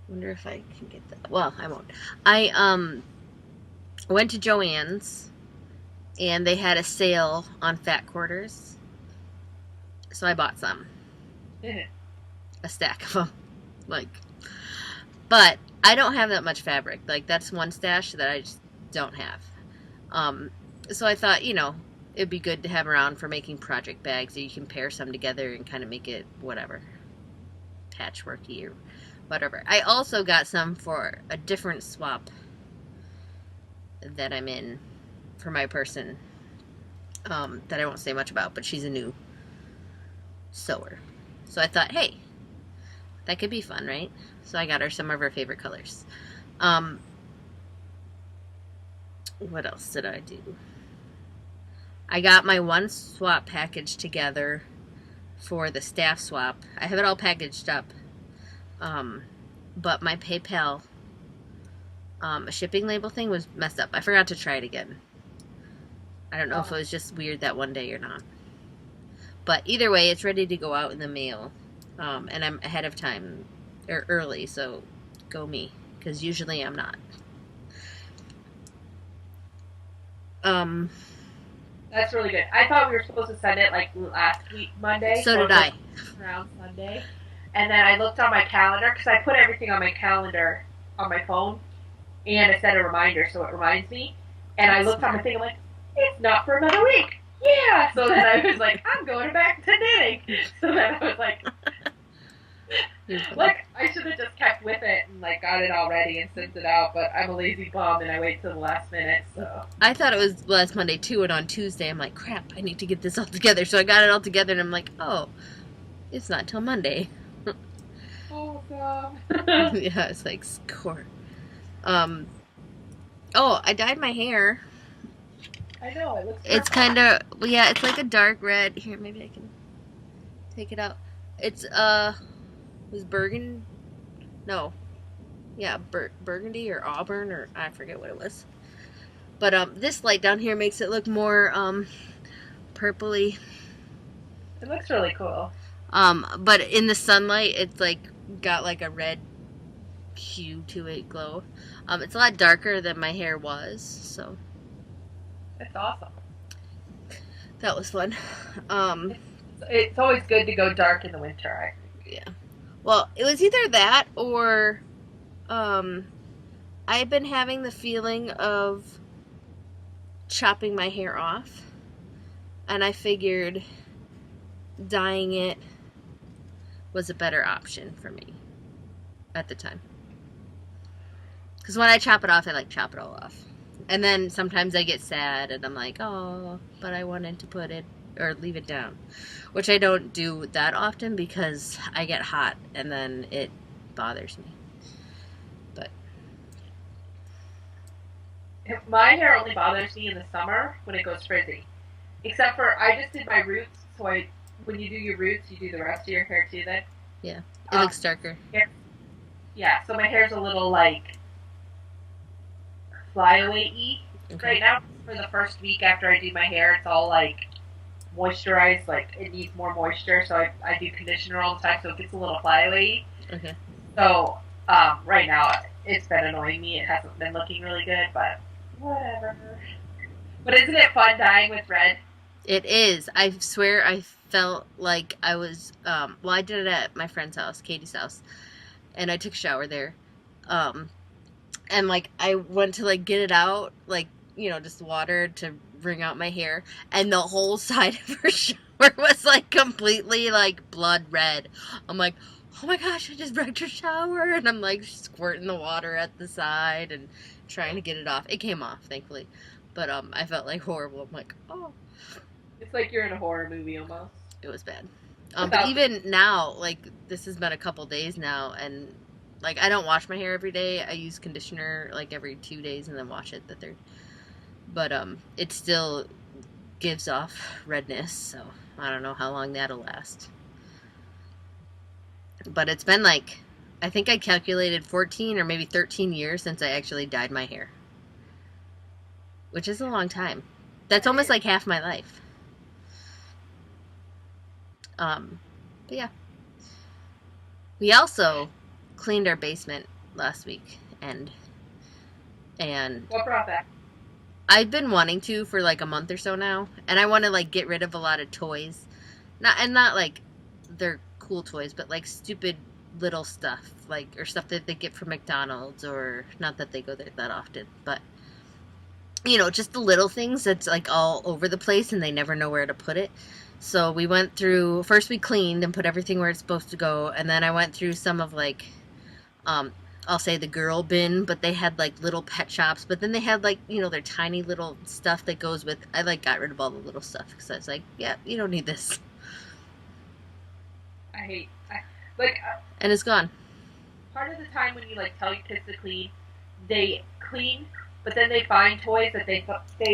Speaker 1: wonder if I can get that. Well, I won't. I went to Joann's and they had a sale on fat quarters. So I bought some. A stack of them. But I don't have that much fabric. Like that's one stash that I just don't have. So I thought, it'd be good to have around for making project bags, so you can pair some together and kind of make it whatever, patchworky or whatever. I also got some for a different swap that I'm in for my person that I won't say much about, but she's a new sewer. So I thought, hey, that could be fun, right? So I got her some of her favorite colors. What else did I do? I got my one swap package together for the staff swap. I have it all packaged up. But my PayPal shipping label thing was messed up. I forgot to try it again. I don't know if it was just weird that one day or not. But either way, it's ready to go out in the mail. And I'm ahead of time, or early, so go me. Because usually I'm not.
Speaker 2: That's really good. I thought we were supposed to send it like last week, Monday.
Speaker 1: So did I.
Speaker 2: Around Sunday. And then I looked on my calendar, because I put everything on my calendar on my phone, and I set a reminder so it reminds me. And I looked on my thing, I'm like, it's not for another week. Yeah! So then I was like, I'm going back to knitting. So then I was like, I should have just kept with it and like got it all ready and sent it out, but I'm a lazy bum and I wait till the last minute, so.
Speaker 1: I thought it was last Monday too, and on Tuesday I'm like, crap, I need to get this all together. So I got it all together and I'm like, oh, it's not till Monday.
Speaker 2: Oh, God.
Speaker 1: Yeah, it's like, score. Oh, I dyed my hair.
Speaker 2: I know, it looks
Speaker 1: It's kind of, yeah, it's like a dark red. Here, maybe I can take it out. It's, was burgundy? No. Yeah, burgundy or auburn, or I forget what it was. But, this light down here makes it look more, purpley.
Speaker 2: It looks really cool.
Speaker 1: But in the sunlight, it's like, got like a red hue to it, glow. It's a lot darker than my hair was, so.
Speaker 2: That's awesome.
Speaker 1: That was fun.
Speaker 2: It's always good to go dark in the winter.
Speaker 1: Yeah. Well, it was either that or I've been having the feeling of chopping my hair off, and I figured dyeing it was a better option for me at the time. Because when I chop it off, I like chop it all off. And then sometimes I get sad and I'm like, oh, but I wanted to put it or leave it down. Which I don't do that often because I get hot and then it bothers me. But
Speaker 2: My hair only bothers me in the summer when it goes frizzy. Except for I just did my roots, so when you do your roots, you do the rest of your hair too then.
Speaker 1: yeah, it looks darker.
Speaker 2: Yeah, so my hair's a little like flyaway-y right now. For the first week after I do my hair, it's all like moisturized, like it needs more moisture, so I do conditioner all the time, so it gets a little flyaway.
Speaker 1: Okay.
Speaker 2: So right now it's been annoying me. It hasn't been looking really good, but whatever. But isn't it fun dyeing with red?
Speaker 1: It is. I swear I felt like I was, well, I did it at my friend's house, Katie's house, and I took a shower there. And like I went to like get it out, like, you know, just water to wring out my hair, and the whole side of her shower was like completely like blood red. I'm like, oh my gosh, I just wrecked her shower, and I'm like squirting the water at the side and trying to get it off. It came off, thankfully, but I felt like horrible. I'm like, oh,
Speaker 2: it's like you're in a horror movie almost.
Speaker 1: It was bad. But even now, like this has been a couple days now, and like I don't wash my hair every day. I use conditioner like every 2 days and then wash it the third. But it still gives off redness, so I don't know how long that'll last. But it's been like, I think I calculated 14 or maybe 13 years since I actually dyed my hair. Which is a long time. That's almost like half my life. But yeah. We also cleaned our basement last week, and
Speaker 2: what brought that?
Speaker 1: I've been wanting to for like a month or so now, and I want to like get rid of a lot of toys. Not like they're cool toys, but like stupid little stuff, like, or stuff that they get from McDonald's, or not that they go there that often, but you know, just the little things that's like all over the place and they never know where to put it. So we went through, first we cleaned and put everything where it's supposed to go, and then I went through some of like, I'll say the girl bin, but they had like little pet shops, but then they had like, you know, their tiny little stuff that goes with, I like got rid of all the little stuff because I was like, yeah, you don't need this. And it's gone.
Speaker 2: Part of the time when you like tell your kids to clean, they clean, but then they find toys that they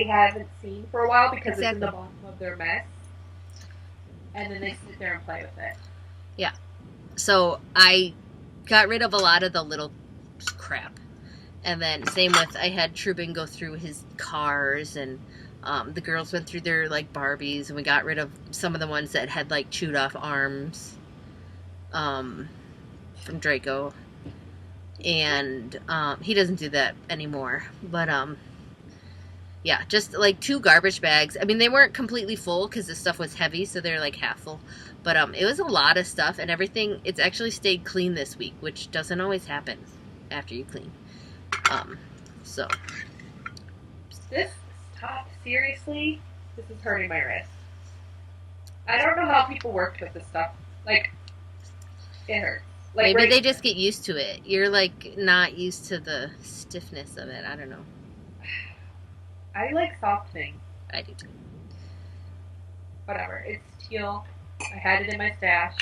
Speaker 2: haven't seen for a while because it's in the bottom of their mess, and then they sit there and play with it.
Speaker 1: Yeah. So I got rid of a lot of the little crap, and then same with, I had Trubin go through his cars, and the girls went through their like Barbies, and we got rid of some of the ones that had like chewed off arms from Draco, and he doesn't do that anymore, but yeah, just like 2 garbage bags. I mean, they weren't completely full because the stuff was heavy, so they're like half full, but it was a lot of stuff, and everything, it's actually stayed clean this week, which doesn't always happen after you clean. So
Speaker 2: this top, seriously, this is hurting my wrist. I don't know how people worked with this stuff. Like, it hurts. Like,
Speaker 1: maybe they just get used to it. You're like not used to the stiffness of it. I don't know.
Speaker 2: I like soft things.
Speaker 1: I do too.
Speaker 2: Whatever. It's teal. I had it in my stash.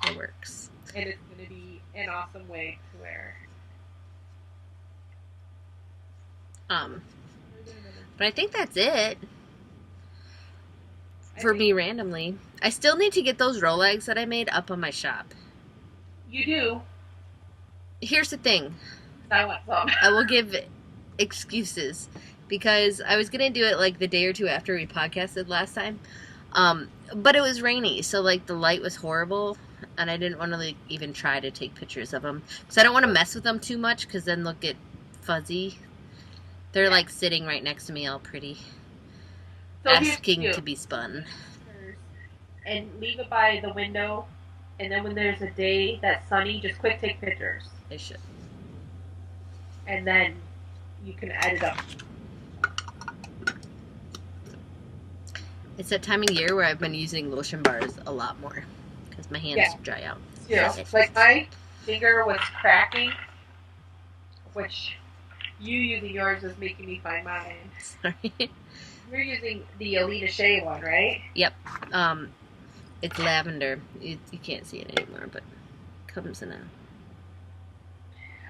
Speaker 1: It works.
Speaker 2: And it's going to be an awesome wig to wear.
Speaker 1: But I think that's it for me randomly. I still need to get those Rolex that I made up on my shop.
Speaker 2: You do.
Speaker 1: Here's the thing.
Speaker 2: I want some.
Speaker 1: I will give excuses because I was going to do it like the day or two after we podcasted last time. But it was rainy, so like the light was horrible, and I didn't want to like even try to take pictures of them because I don't want to mess with them too much because then they'll get fuzzy. They're like sitting right next to me all pretty.
Speaker 2: So here's
Speaker 1: asking
Speaker 2: you.
Speaker 1: to be spun.
Speaker 2: And leave it by the window. And then when there's a day that's sunny, just quick take pictures.
Speaker 1: I should.
Speaker 2: And then you can add it up.
Speaker 1: It's that time of year where I've been using lotion bars a lot more because my hands dry out.
Speaker 2: Yeah. Like my finger was cracking, which you using yours is making me find mine.
Speaker 1: Sorry.
Speaker 2: You're using the Allena Shea one, right?
Speaker 1: Yep. It's lavender. You can't see it anymore, but it comes in a...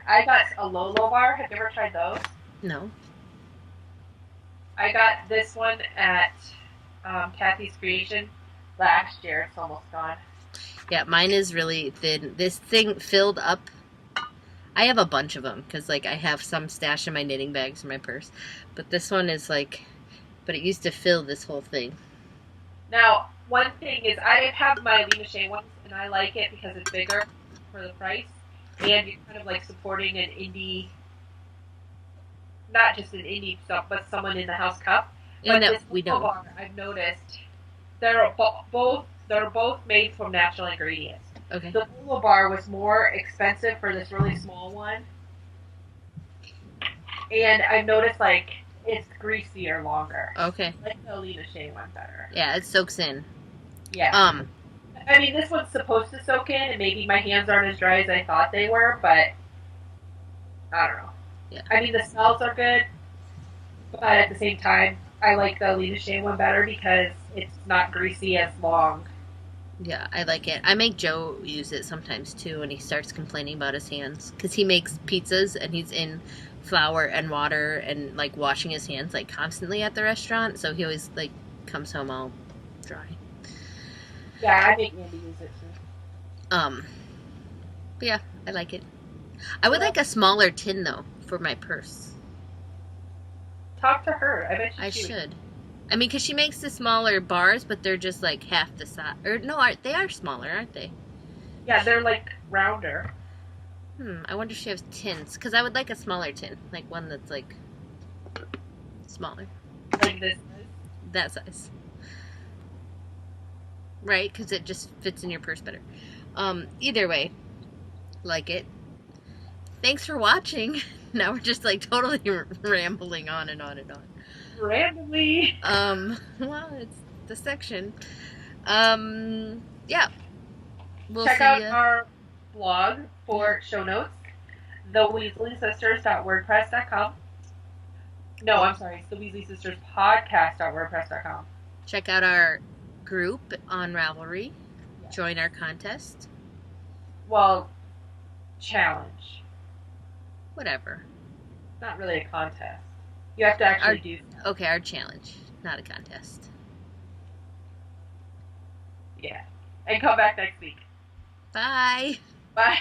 Speaker 2: I got a Lolo bar. Have you ever tried those?
Speaker 1: No.
Speaker 2: I got this one at Kathy's Creation last year. It's almost gone.
Speaker 1: Yeah, mine is really thin. This thing filled up. I have a bunch of them because, like, I have some stashed in my knitting bags in my purse. But this one is like... But it used to fill this whole thing.
Speaker 2: Now, one thing is I have my Allena Shea ones, and I like it because it's bigger for the price. And you're kind of like supporting an indie... Not just an indie stuff, but someone in the house cup.
Speaker 1: Yeah,
Speaker 2: But
Speaker 1: no,
Speaker 2: this
Speaker 1: we
Speaker 2: Lolo
Speaker 1: don't.
Speaker 2: bar, I've noticed, they're both made from natural ingredients.
Speaker 1: Okay.
Speaker 2: The Lolo bar was more expensive for this really small one. And I've noticed, like, it's greasier longer.
Speaker 1: Okay.
Speaker 2: I like the Allena Shea one better.
Speaker 1: Yeah, it soaks in.
Speaker 2: Yeah. I mean, this one's supposed to soak in, and maybe my hands aren't as dry as I thought they were, but I don't know.
Speaker 1: Yeah.
Speaker 2: I mean, the smells are good, but at the same time, I like the Allena Shea one better because it's not greasy as long.
Speaker 1: Yeah, I like it. I make Joe use it sometimes too when he starts complaining about his hands because he makes pizzas and he's in flour and water and like washing his hands like constantly at the restaurant, so he always like comes home all dry.
Speaker 2: Yeah, I make Andy use it too.
Speaker 1: But yeah, I like it. I would like a smaller tin though for my purse.
Speaker 2: Talk to her. I bet
Speaker 1: I
Speaker 2: she would.
Speaker 1: should. I mean, because she makes the smaller bars, but they're just like half the size. Or no, they are smaller, aren't they?
Speaker 2: Yeah, they're like rounder.
Speaker 1: I wonder if she has tins. Because I would like a smaller tin. Like one that's like smaller.
Speaker 2: Like this.
Speaker 1: That size. Right? Because it just fits in your purse better. Either way, like it. Thanks for watching. Now we're just like totally rambling on and on and on.
Speaker 2: Randomly.
Speaker 1: Well, it's the section. Yeah. We'll
Speaker 2: Check
Speaker 1: see
Speaker 2: out
Speaker 1: ya.
Speaker 2: our blog for show notes. TheWeasleySisters.wordpress.com. No, I'm sorry. It's the Weasley Sisters Podcast.wordpress.com.
Speaker 1: Check out our group on Ravelry. Join our contest.
Speaker 2: Well, challenge.
Speaker 1: Whatever.
Speaker 2: Not really a contest. You have to actually do stuff.
Speaker 1: Okay, our challenge, not a contest.
Speaker 2: Yeah. And come back next week.
Speaker 1: Bye.
Speaker 2: Bye.